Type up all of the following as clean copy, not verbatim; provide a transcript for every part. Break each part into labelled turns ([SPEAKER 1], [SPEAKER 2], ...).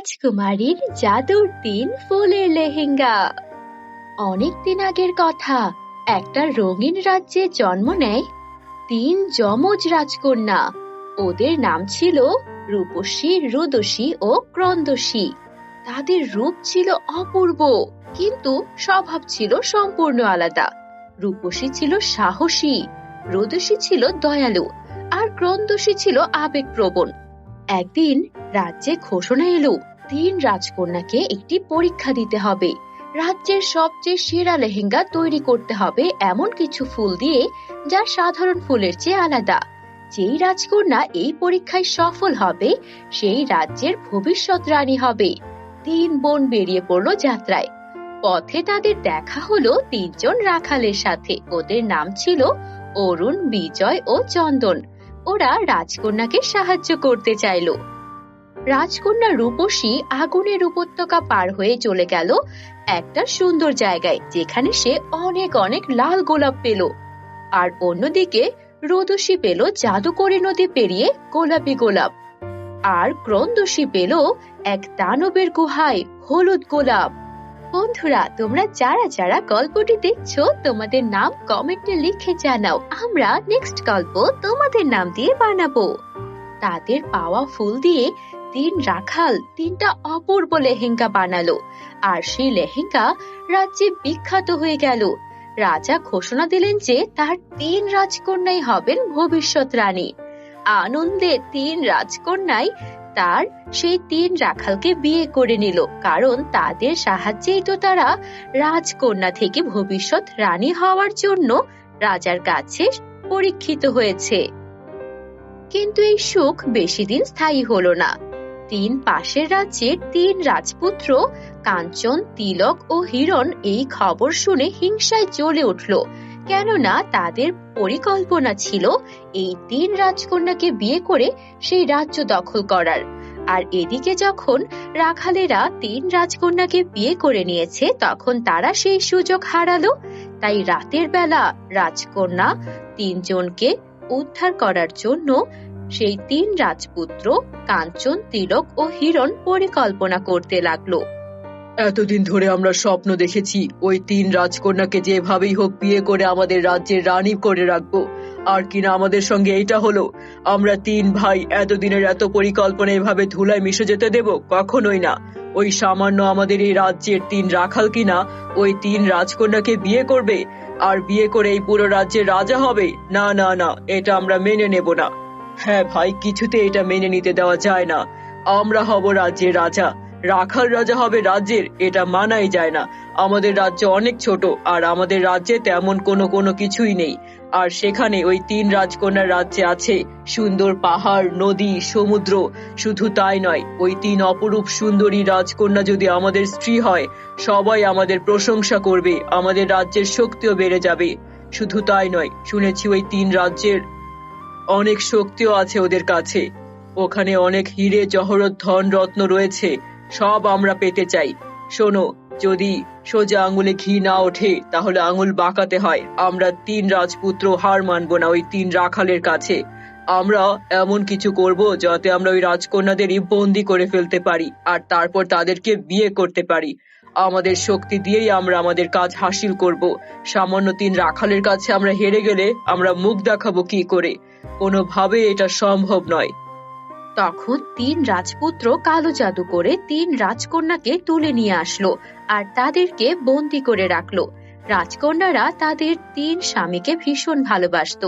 [SPEAKER 1] রাজকুমারীর জাদুর 3 ফুলের লেহেঙ্গা। অনেক দিন আগের কথা, একটা রঙিন রাজ্যে জন্ম নেয় 3 যমজ রাজকন্যা। ওদের নাম ছিল রূপসী, রুদসী ও ক্রন্দসী। তাদের রূপ ছিল অপূর্ব, কিন্তু স্বভাব ছিল সম্পূর্ণ আলাদা। রূপসী ছিল সাহসী, রুদসী ছিল দয়ালু, আর ক্রন্দসী ছিল আবেগপ্রবণ। একদিন রাজ্যে ঘোষণা এলো, 3 রাজকন্যাকে একটি পরীক্ষা দিতে হবে। রাজ্যের সবচেয়ে সেরা লেহেঙ্গা তৈরি করতে হবে এমন কিছু ফুল দিয়ে, যা সাধারণ ফুলের চেয়ে আলাদা। যেই রাজকন্যা এই পরীক্ষায় সফল হবে, সেই রাজ্যের ভবিষ্যৎ রানী হবে। 3 বোন বেরিয়ে পড়লো যাত্রায়। পথে তাদের দেখা হলো 3 জন রাখালের সাথে। ওদের নাম ছিল অরুণ, বিজয় ও চন্দন। ওরা রাজকন্যাকে সাহায্য করতে চাইলো। রাজকন্যা রূপসী আগুনের উপত্যকা পার হয়ে চলে গেল একটা সুন্দর জায়গায়, যেখানে সে অনেক অনেক লাল গোলাপ পেল। আর অন্যদিকে রুদসী পেল জাদুকরী নদী পেরিয়ে গোলাপি গোলাপ। আর ক্রন্দসী পেল এক দানবের গুহায় হলুদ গোলাপ। বন্ধুরা, তোমরা যারা যারা গল্পটি দেখছো, তোমাদের নাম কমেন্টে লিখে জানাও। আমরা নেক্সট গল্প তোমাদের নাম দিয়ে বানাবো। তাদের পাওয়া ফুল দিয়ে 3 রাখাল 3টা অপূর্ব লেহেঙ্গা বানালো। আর সেই লেহেঙ্গা রাজ্যে বিখ্যাত হয়ে গেল। রাজা ঘোষণা দিলেন যে তার 3 রাজকন্যাই হবেন ভবিষ্যৎ রানী। আনন্দে 3 রাজকন্যাই তার সেই 3 রাখালকে বিয়ে করে নিল, কারণ তাদের সাহায্যেই তো তারা রাজকন্যা থেকে ভবিষ্যৎ রানী হওয়ার জন্য রাজার কাছে পরীক্ষিত হয়েছে। কিন্তু এই সুখ বেশি দিন স্থায়ী হলো না। পাশের রাজ্যের 3 রাজপুত্র কাঞ্চন, তিলক ও হিরণ এই খবর শুনে হিংসায় জ্বলে উঠল, কেননা তাদের পরিকল্পনা ছিল এই 3 রাজকন্যাকে বিয়ে করে সেই রাজ্য দখল করার। আর এদিকে যখন রাখালেরা 3 রাজকন্যাকে বিয়ে করে নিয়েছে, তখন তারা সেই সুযোগ হারালো। তাই রাতের বেলা রাজকন্যা 3জনকে উদ্ধার করার জন্য সেই 3 রাজপুত্র কাঞ্চন, তিলক ও হিরণ পরিকল্পনা করতে লাগলো।
[SPEAKER 2] এতদিন ধরে আমরা স্বপ্ন দেখেছি ওই 3 রাজকন্যাকে যেভাবেই হোক বিয়ে করে আমাদের রাজ্যের রানী করে রাখবো। আর কিনা আমাদের সঙ্গে এইটা হলো। আমরা 3 ভাই এতদিনের এত পরিকল্পনা এভাবে ধুলায় মিশে যেতে দেব? কখনোই না। ওই সামান্য আমাদের এই রাজ্যের 3 রাখাল কিনা ওই 3 রাজকন্যাকে বিয়ে করবে আর বিয়ে করে এই পুরো রাজ্যের রাজা হবে? না না না, এটা আমরা মেনে নেব না। হ্যাঁ ভাই, কিছুতে এটা মেনে নিতে দেওয়া যায় না। আমরা হব রাজ্যের রাজা, রাখাল রাজা হবে রাজ্যের, এটা মানাই যায় না। আমাদের রাজ্য অনেক ছোট, আর আমাদের রাজ্যে তেমন কোনো কিছুই নেই। আর সেখানে ওই 3 রাজকন্যার রাজ্যে আছে সুন্দর পাহাড়, নদী, সমুদ্র। শুধু তাই নয়, ওই 3 অপরূপ সুন্দরী রাজকন্যা যদি আমাদের স্ত্রী হয়, সবাই আমাদের প্রশংসা করবে, আমাদের রাজ্যের শক্তিও বেড়ে যাবে। শুধু তাই নয়, শুনেছি ওই 3 রাজ্যের অনেক শক্তিও আছে ওদের কাছে। ওখানে অনেক হিরে জহরত ধন রত্ন রয়েছে, সব আমরা পেতে চাই। শোনো, যদি সোজা আঙুলে ঘি না ওঠে তাহলে আঙুল বাঁকাতে হয়। আমরা 3 রাজপুত্র হার মানবো না ওই 3 রাখালের কাছে। আমরা এমন কিছু করব যাতে আমরা ওই রাজকন্যাদেরই বন্দি করে ফেলতে পারি, আর তারপর তাদেরকে বিয়ে করতে পারি। আমাদের শক্তি দিয়েই আমরা আমাদের কাজ হাসিল করব। সামান্য 3 রাখালের কাছে আমরা হেরে গেলে আমরা মুখ দেখাবো কি করে? কোনোভাবে এটা সম্ভব নয়।
[SPEAKER 1] তখন 3 রাজপুত্র কালো জাদু করে 3 রাজকন্যাকে তুলে নিয়ে আসলো আর তাদেরকে বন্দি করে রাখলো। রাজকন্যারা তাদের 3 স্বামীকে ভীষণ ভালোবাসতো।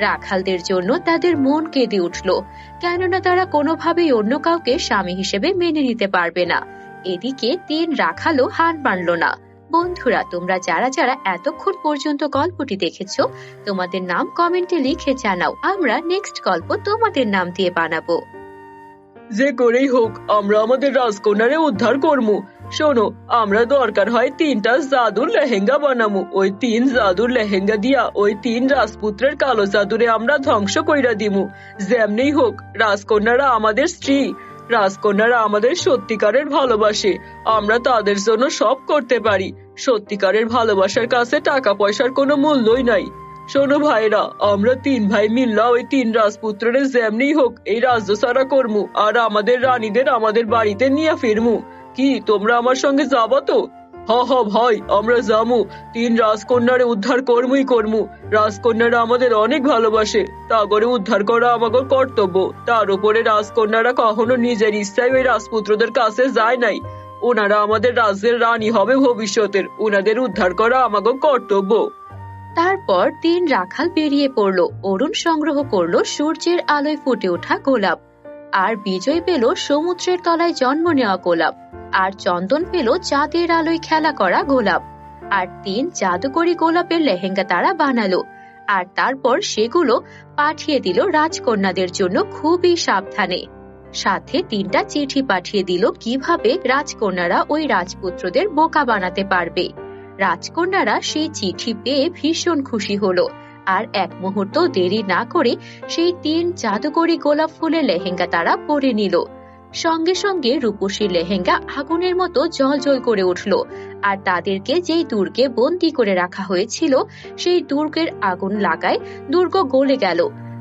[SPEAKER 1] রাখালদের জন্য তাদের মন কেঁদে উঠলো, কেননা তারা কোনোভাবেই অন্য কাউকে স্বামী হিসেবে মেনে নিতে পারবে না। এদিকে 3 রাখালও হার মানল না। বন্ধুরা, তোমরা যারা যারা এতক্ষণ পর্যন্ত গল্পটি দেখেছো, তোমাদের নাম কমেন্টে লিখে জানাও। আমরা নেক্সট গল্প তোমাদের নাম দিয়ে বানাবো।
[SPEAKER 2] যে করেই হোক আমরা আমাদের রাজকন্যারে উদ্ধার করমু। শোনো, আমরা দরকার হয় 3টা জাদুর লেহেঙ্গা বানামু। ওই 3 জাদুর লেহেঙ্গা দিয়া ওই 3 রাজপুত্রের কালো জাদুরে আমরা ধ্বংস কইরা দিমু। যেমনি হোক, রাজকন্যারা আমাদের স্ত্রী, রাজকন্যারা আমাদের সত্যিকারের ভালোবাসে। আমরা তাদের জন্য সব করতে পারি। সত্যিকারের ভালোবাসার কাছে টাকা পয়সার কোনো মূল্যই নাই। শোনো ভাইরা, আমরা তিন ভাই মিল্লা ওই তিন রাজপুত্রের যেমনি হোক এই রাজ্য সারা করমু আর আমাদের রানীদের আমাদের বাড়িতে নিয়ে ফিরমু। কি তোমরা আমার সঙ্গে যাবো তো? হ হ ভাই, আমরা যামু। তিন রাজকন্যারে উদ্ধার করমু। রাজকন্যারা আমাদের অনেক ভালোবাসে, তা করে উদ্ধার করা আমাদের কর্তব্য। তার উপরে রাজকন্যারা কখনো নিজের ইচ্ছায় ওই রাজপুত্রদের কাছে যায় নাই। ওনারা আমাদের রাজ্যের রানী হবে ভবিষ্যতের, ওনাদের উদ্ধার করা আমাদের কর্তব্য।
[SPEAKER 1] তারপর তিন রাখাল বেরিয়ে পড়লো। অরুণ সংগ্রহ করলো সূর্যের আলোয় ফুটে ওঠা গোলাপ, আর বিজয় পেল সমুদ্রের তলায় জন্ম নেওয়া গোলাপ, আর চন্দন পেল চাঁদের আলোয় খেলা করা গোলাপ। আর তিন জাদুকরি গোলাপের লেহেঙ্গা তারা বানালো, আর তারপর সেগুলো পাঠিয়ে দিল রাজকন্যাদের জন্য খুবই সাবধানে। সাথে তিনটা চিঠি পাঠিয়ে দিল কিভাবে রাজকন্যারা ওই রাজপুত্রদের বোকা বানাতে পারবে। রাজকন্যারা সেই চিঠি পেয়ে ভীষণ খুশি হলো, আর এক মুহূর্ত দেরি না করে সেই তিন জাদুকরি গোলাপ ফুলের লেহেঙ্গা তারা পরে নিল। সঙ্গে সঙ্গে রূপসী লেহেঙ্গা আগুনের মতো জ্বলজ্বল করে উঠল, আর তাদেরকে যেই দুর্গে বন্দী করে রাখা হয়েছিল সেই দুর্গের আগুন লাগায় দুর্গ গলে গেল।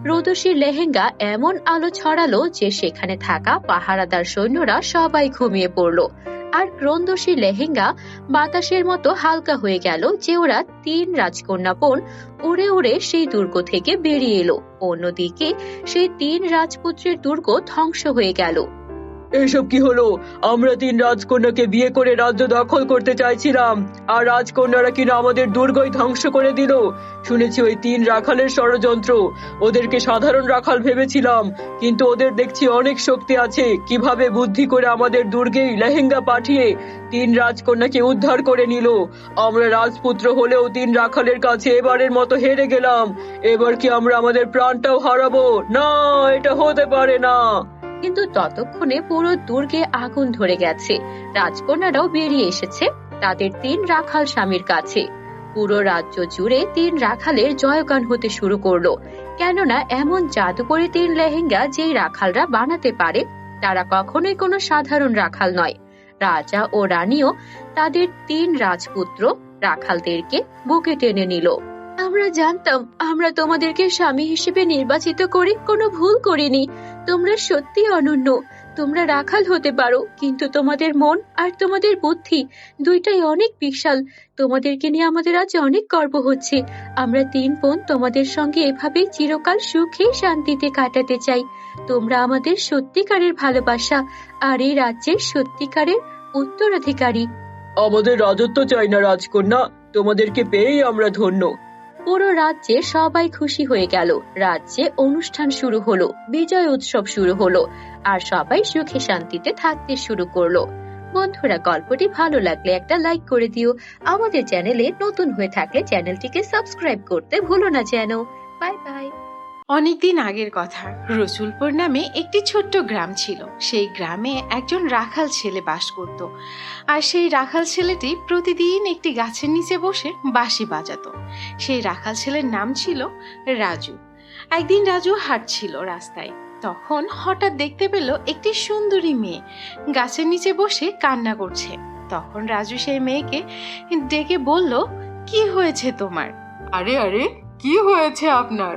[SPEAKER 1] রোদসী লেহেঙ্গা এমন আলো ছড়ালো যে সেখানে থাকা পাহারাদার সৈন্যরা সবাই ঘুমিয়ে পড়ল। আর ক্রন্দসী লেহেঙ্গা বাতাসের মতো হালকা হয়ে গেল যে ওরা তিন রাজকন্যা বোন উড়ে উড়ে সেই দুর্গ থেকে বেরিয়ে এলো। অন্যদিকে সেই তিন রাজপুত্রের দুর্গ ধ্বংস হয়ে গেল।
[SPEAKER 2] এসব কি হলো? আমরা তিন রাজকন্যাকে বিয়ে করে রাজ্য দখল করতে চাইছিলাম, আর রাজকন্যারা কিনা আমাদের দুর্গই ধ্বংস করে দিল। শুনেছি ওই তিন রাখালের ষড়যন্ত্র। ওদেরকে সাধারণ রাখাল ভেবেছিলাম, কিন্তু ওদের দেখছি অনেক শক্তি আছে। কিভাবে বুদ্ধি করে আমাদের দুর্গেই লেহেঙ্গা পাঠিয়ে তিন রাজকন্যাকে উদ্ধার করে নিল। আমরা রাজপুত্র হলেও তিন রাখালের কাছে এবারের মতো হেরে গেলাম। এবার কি আমরা আমাদের প্রাণটাও হারাবো? না, এটা হতে পারে না।
[SPEAKER 1] কিন্তু ততক্ষণে পুরো দুর্গে আগুন ধরে গেছে। রাজকন্যারাও বেরিয়ে এসেছে তাদের তিন রাখাল স্বামীর কাছে। পুরো রাজ্য জুড়ে তিন রাখালের জয়গান হতে শুরু করলো, কেননা এমন জাদুকরি তিন লেহেঙ্গা যেই রাখালরা বানাতে পারে তারা কখনোই কোনো সাধারণ রাখাল নয়। রাজা ও রানীও তাদের তিন রাজপুত্র রাখালদেরকে বুকে টেনে নিল। আমরা জানতাম আমরা তোমাদেরকে স্বামী হিসেবে নির্বাচিত করে কোনো ভুল করিনি। তোমরা সত্যি অনন্য। তোমরা রাখাল হতে পারো, কিন্তু তোমাদের মন আর তোমাদের বুদ্ধি দুইটাই অনেক বিশাল। তোমাদেরকে নিয়ে আমাদের আজ অনেক গর্ব হচ্ছে। আমরা তিন বোন তোমাদের সঙ্গে এভাবেই চিরকাল সুখে শান্তিতে কাটাতে চাই। তোমরা আমাদের সত্যিকারের ভালোবাসা আর এই রাজ্যের সত্যিকারের উত্তরাধিকারী।
[SPEAKER 2] আমাদের রাজত্ব চাই না রাজকন্যা, তোমাদেরকে পেয়েই আমরা ধন্য।
[SPEAKER 1] পুরো রাজ্যে সবাই খুশি হয়ে গেল। রাজ্যে অনুষ্ঠান শুরু হলো, বিজয় উৎসব শুরু হলো, আর সবাই সুখে শান্তিতে থাকতে শুরু করলো। বন্ধুরা, গল্পটি ভালো লাগলে একটা লাইক করে দিও। আমাদের চ্যানেলে নতুন হয়ে থাকলে চ্যানেলটিকে সাবস্ক্রাইব করতে ভুলো না যেন। Bye bye.
[SPEAKER 3] অনেকদিন আগের কথা, রসুলপুর নামে একটি ছোট্ট গ্রাম ছিল। সেই গ্রামে একজন রাখাল ছেলে বাস করত, আর সেই রাখাল ছেলেটি প্রতিদিন একটি গাছের নিচে বসে বাঁশি বাজাতো। সেই রাখাল ছেলের নাম ছিল রাজু। একদিন রাজু হাঁটছিল রাস্তায়, তখন হঠাৎ দেখতে পেল একটি সুন্দরী মেয়ে গাছের নিচে বসে কান্না করছে। তখন রাজু সেই মেয়েকে ডেকে বলল, কি হয়েছে তোমার?
[SPEAKER 4] আরে আরে, কি হয়েছে আপনার?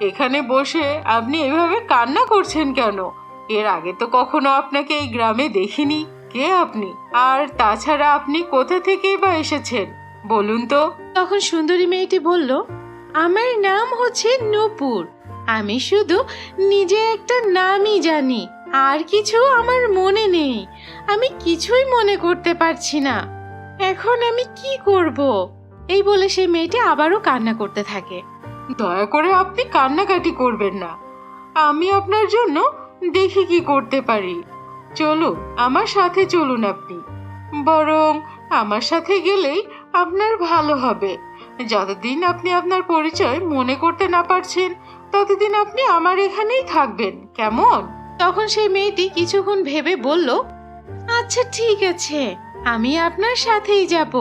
[SPEAKER 4] এখানে বসে আপনি এভাবে কান্না করছেন কেন? এর আগে তো কখনো আপনাকে এই গ্রামে দেখিনি। কে আপনি? আর তাছাড়া আপনি কোথা থেকেই বা এসেছেন বলুন তো?
[SPEAKER 3] তখন সুন্দরী মেয়েটি বলল, আমার নাম হচ্ছে নূপুর। আমি শুধু নিজে একটা নামই জানি, আর কিছু আমার মনে নেই। আমি কিছুই মনে করতে পারছি না। এখন আমি কি করব? এই বলে সেই মেয়েটি আবারও কান্না করতে থাকে।
[SPEAKER 4] দয়া করে আপনি কান্নাকাটি করবেন না। আমি আপনার জন্য দেখি কি করতে পারি। চলুন, আমার সাথে চলুন আপনি। বরং আমার সাথে গেলেই আপনার ভালো হবে। যতদিন আপনি আপনার পরিচয় মনে করতে না পারছেন ততদিন আপনি আমার এখানেই থাকবেন, কেমন?
[SPEAKER 3] তখন সেই মেয়েটি কিছুক্ষণ ভেবে বলল, আচ্ছা ঠিক আছে, আমি আপনার সাথেই যাব।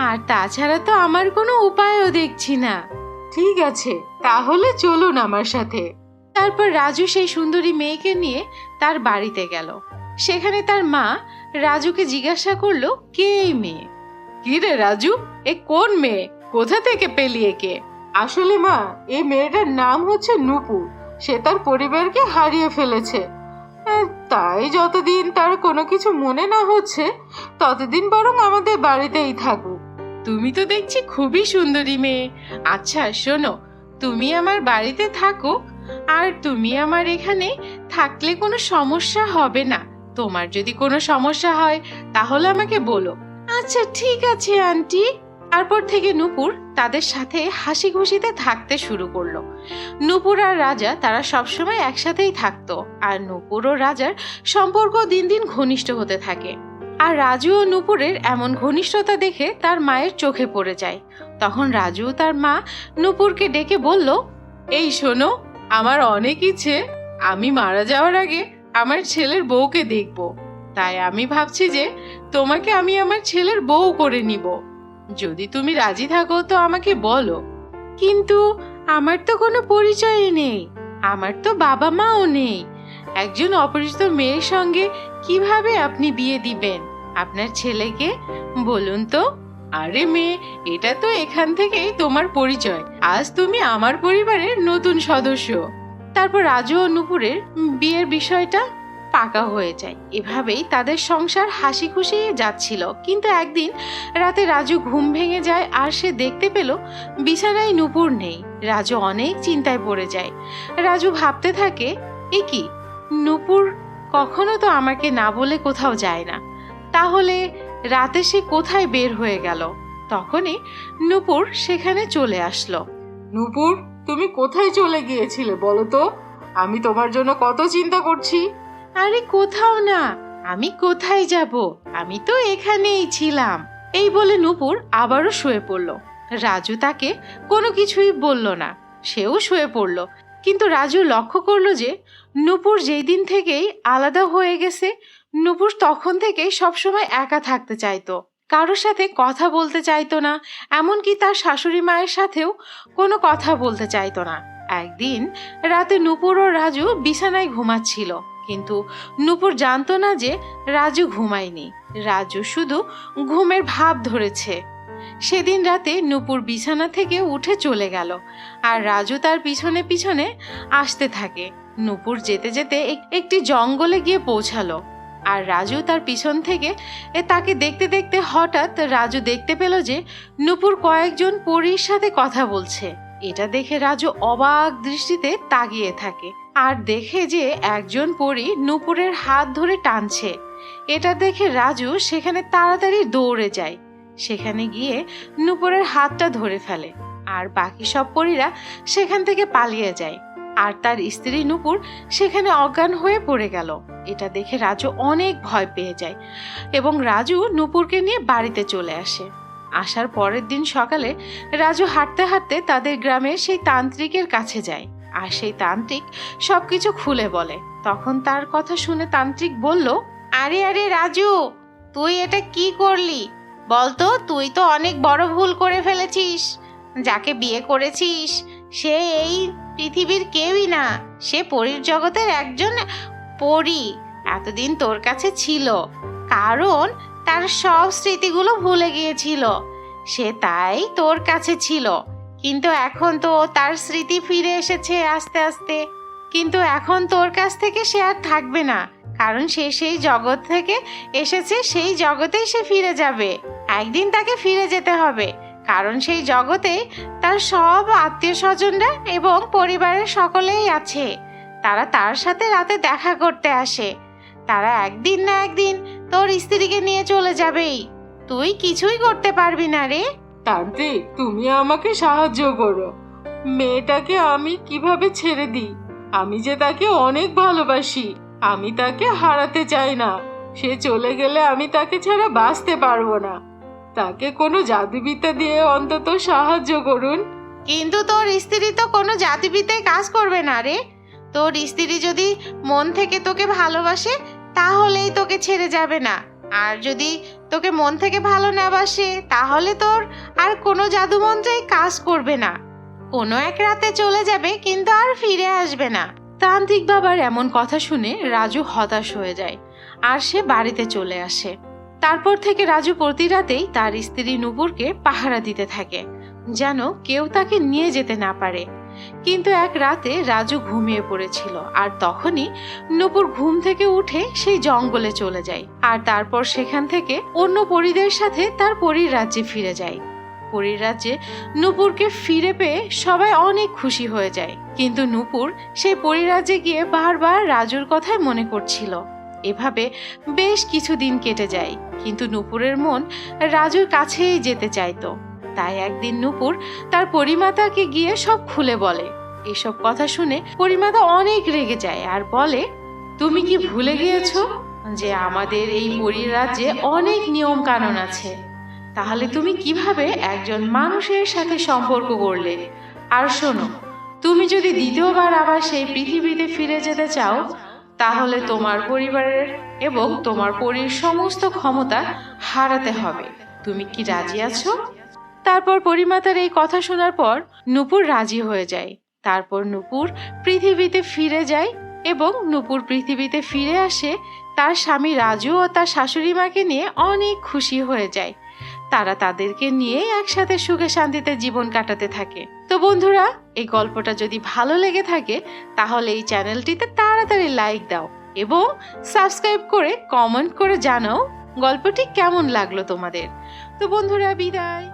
[SPEAKER 3] আর তাছাড়া তো আমার কোনো উপায়ও দেখছি না।
[SPEAKER 4] ঠিক আছে, তাহলে চলুন আমার সাথে।
[SPEAKER 3] তারপর রাজু সেই সুন্দরী মেয়েকে নিয়ে তার বাড়িতে গেল। সেখানে তার মা রাজুকে জিজ্ঞাসা করলো, কে এই মেয়ে?
[SPEAKER 4] কি রে রাজু, এ কোন মেয়ে? কোথা থেকে পেলি একে? আসলে মা, এই মেয়েটার নাম হচ্ছে নূপুর। সে তার পরিবারকে হারিয়ে ফেলেছে। তাই যতদিন তার কোনো কিছু মনে না হচ্ছে ততদিন বরং আমাদের বাড়িতেই থাকুক।
[SPEAKER 3] তুমি তো দেখছি খুবই সুন্দরী মেয়ে। আচ্ছা শোনো, তুমি আমার বাড়িতে থাকো, আর তুমি আমার এখানে থাকলে কোনো সমস্যা হবে না। তোমার যদি কোনো সমস্যা হয় তাহলে আমাকে বলো। আচ্ছা ঠিক আছে আন্টি। তারপর থেকে নূপুর তাদের সাথে হাসি খুশিতে থাকতে শুরু করলো। নূপুর আর রাজা তারা সবসময় একসাথেই থাকতো, আর নূপুর ও রাজার সম্পর্ক দিন দিন ঘনিষ্ঠ হতে থাকে। আর রাজু ও নূপুরের এমন ঘনিষ্ঠতা দেখে তার মায়ের চোখে পড়ে যায়। তখন রাজু তার মা নূপুরকে ডেকে বলল, এই শোনো, আমার অনেক ইচ্ছে আমি মারা যাওয়ার আগে আমার ছেলের বউকে দেখব। তাই আমি ভাবছি যে তোমাকে আমি আমার ছেলের বউ করে নিব। যদি তুমি রাজি থাকো তো আমাকে বলো। কিন্তু আমার তো কোনো পরিচয় নেই, আমার তো বাবা মাও নেই। একজন অপরিচিত মেয়ের সঙ্গে কিভাবে আপনি বিয়ে দিবেন আপনার ছেলেকে, বলুন তো? আরে মেয়ে, এটা তো এখান থেকেই তোমার পরিচয়। আজ তুমি আমার পরিবারের নতুন সদস্য। তারপর রাজু ও নূপুরের বিয়ের বিষয়টা পাকা হয়ে যায়। এভাবেই তাদের সংসার হাসি খুশি যাচ্ছিল। কিন্তু একদিন রাতে রাজু ঘুম ভেঙে যায়, আর সে দেখতে পেল বিছানায় নূপুর নেই। রাজু অনেক চিন্তায় পড়ে যায়। রাজু ভাবতে থাকে, এ কি, নূপুর কখনো তো আমাকে না বলে কোথাও যায় না, তাহলে রাতে সে কোথায় বের হয়ে গেল? তখনই নূপুর সেখানে চলে আসলো।
[SPEAKER 4] নূপুর, তুমি কোথায় চলে গিয়েছিলে বলো তো? আমি তোমার জন্য কত চিন্তা করছি।
[SPEAKER 3] আরে কোথাও না, আমি কোথায় যাব, আমি তো এখানেই ছিলাম। এই বলে নূপুর আবারও শুয়ে পড়ল। রাজু তাকে কোনো কিছুই বলল না, সেও শুয়ে পড়ল। কিন্তু রাজু লক্ষ্য করলো যে নূপুর যেই দিন থেকেই আলাদা হয়ে গেছে, নূপুর তখন থেকেই সবসময় একা থাকতে চাইতো, কারোর সাথে কথা বলতে চাইতো না, এমনকি তার শাশুড়ি মায়ের সাথেও কোনো কথা বলতে চাইতো না। একদিন রাতে নূপুর ও রাজু বিছানায় ঘুমাচ্ছিল, কিন্তু নূপুর জানতো না যে রাজু ঘুমায়নি, রাজু শুধু ঘুমের ভাব ধরেছে। সেদিন রাতে নূপুর বিছানা থেকে উঠে চলে গেল, আর রাজু তার পিছনে পিছনে আসতে থাকে। নূপুর যেতে যেতে একটি জঙ্গলে গিয়ে পৌঁছালো, আর রাজু তার পিছন থেকে তাকে দেখতে দেখতে হঠাৎ রাজু দেখতে পেল যে নূপুর কয়েকজন পরীর সাথে কথা বলছে। এটা দেখে রাজু অবাক দৃষ্টিতে তাকিয়ে থাকে, আর দেখে যে একজন পরী নূপুরের হাত ধরে টানছে। এটা দেখে রাজু সেখানে তাড়াতাড়ি দৌড়ে যায়, সেখানে গিয়ে নূপুরের হাতটা ধরে ফেলে, আর বাকি সব পরীরা সেখান থেকে পালিয়ে যায়। আর তার স্ত্রী নূপুর সেখানে অজ্ঞান হয়ে পড়ে গেল। এটা দেখে রাজু অনেক ভয় পেয়ে যায়, এবং রাজু নূপুরকে নিয়ে বাড়িতে চলে আসে। আসার পরের দিন সকালে রাজু হাঁটতে হাঁটতে তাদের গ্রামের সেই তান্ত্রিকের কাছে যায়, আর সেই তান্ত্রিক সবকিছু খুলে বলে। তখন তার কথা শুনে তান্ত্রিক বলল, আরে আরে রাজু, তুই এটা কি করলি বলতো? তুই তো অনেক বড় ভুল করে ফেলেছিস। যাকে বিয়ে করেছিস সে এই পৃথিবীর কেউই না, সে পরীর জগতের একজন পরী। এতদিন তোর কাছে ছিল কারণ তার সব স্মৃতিগুলো ভুলে গিয়েছিল, সে তাই তোর কাছে ছিল। কিন্তু এখন তো তার স্মৃতি ফিরে এসেছে আস্তে আস্তে, কিন্তু এখন তোর কাছ থেকে সে আর থাকবে না, কারণ সে সেই জগৎ থেকে এসেছে, সেই জগতেই সে ফিরে যাবে। একদিন তাকে ফিরে যেতে হবে, কারণ সেই জগতে তার সব আত্মীয় স্বজনরা এবং পরিবারের সকলেই আছে। তারা তার সাথে রাতে দেখা করতে আসে। তারা একদিন না একদিন তোর স্ত্রীকে নিয়ে চলে যাবেই, তুই কিছুই করতে পারবি না রে।
[SPEAKER 4] তান্ত্রিক, তুমি আমাকে সাহায্য করো। মেয়েটাকে আমি কিভাবে ছেড়ে দিই? আমি যে তাকে অনেক ভালোবাসি, আমি তাকে হারাতে চাই না। সে চলে গেলে আমি তাকে ছাড়া বাঁচতে পারবো না। তাকে কোনো জাদুবিদ্যা দিয়ে অন্তত সাহায্য করুন।
[SPEAKER 3] কিন্তু তোর স্ত্রী তো কোনো জাতিবিদ্যায় কাজ করবে না রে। তোর স্ত্রী যদি মন থেকে তোকে ভালোবাসে তাহলেই তোকে ছেড়ে যাবে না, আর যদি তোকে মন থেকে ভালো না বাসে তাহলে তোর আর কোনো জাদুমন্ত্রই কাজ করবে না। কোনো এক রাতে চলে যাবে, কিন্তু আর ফিরে আসবে না। তান্ত্রিক বাবার এমন কথা শুনে রাজু হতাশ হয়ে যায়, আর সে বাড়িতে চলে আসে। তারপর থেকে রাজু প্রতি রাতেই তার স্ত্রী নূপুরকে পাহারা দিতে থাকে। যেন কেউ তাকে নিয়ে যেতে না পারে। কিন্তু এক রাতে রাজু ঘুমিয়ে পড়েছিল, আর তখনই নূপুর ঘুম থেকে উঠে সেই জঙ্গলে চলে যায়, আর তারপর সেখান থেকে অন্য পরীদের সাথে তার পরীর রাজ্যে ফিরে যায়। পরীর রাজ্যে নূপুরকে ফিরে পেয়ে সবাই অনেক খুশি হয়ে যায়, কিন্তু নূপুর সেই পরীর রাজ্যে গিয়ে বারবার রাজুর কথাই মনে করছিল। এভাবে বেশ কিছুদিন কেটে যায়, কিন্তু নূপুরের মন রাজুর কাছেই যেতে চাইতো। তাই একদিন নূপুর তার পরিমাতাকে গিয়ে সব খুলে বলে। এসব কথা শুনে পরিমাতা অনেক রেগে যায় আর বলে, তুমি কি ভুলে গিয়েছো যে আমাদের এই পরীর রাজ্যে অনেক নিয়ম কানুন আছে? তাহলে তুমি কিভাবে একজন মানুষের সাথে সম্পর্ক করলে? আর শোনো, তুমি যদি দ্বিতীয়বার আবার সেই পৃথিবীতে ফিরে যেতে চাও, তাহলে তোমার পরিবারের এবং তোমার পরীর সমস্ত ক্ষমতা হারাতে হবে। তুমি কি রাজি আছো? তারপর পরিমাতার এই কথা শোনার পর নূপুর রাজি হয়ে যায়। তারপর নূপুর পৃথিবীতে ফিরে যায় এবং নূপুর পৃথিবীতে ফিরে আসে তার স্বামী রাজু ও তার শাশুড়ি মাকে নিয়ে অনেক খুশি হয়ে যায়। তারা তাদেরকে নিয়ে একসাথে সুখে শান্তিতে জীবন কাটাতে থাকে। তো বন্ধুরা, এই গল্পটা যদি ভালো লেগে থাকে তাহলে এই চ্যানেলটিতে তাড়াতাড়ি লাইক দাও এবং সাবস্ক্রাইব করে কমেন্ট করে জানাও গল্পটি কেমন লাগলো তোমাদের। তো বন্ধুরা, বিদায়।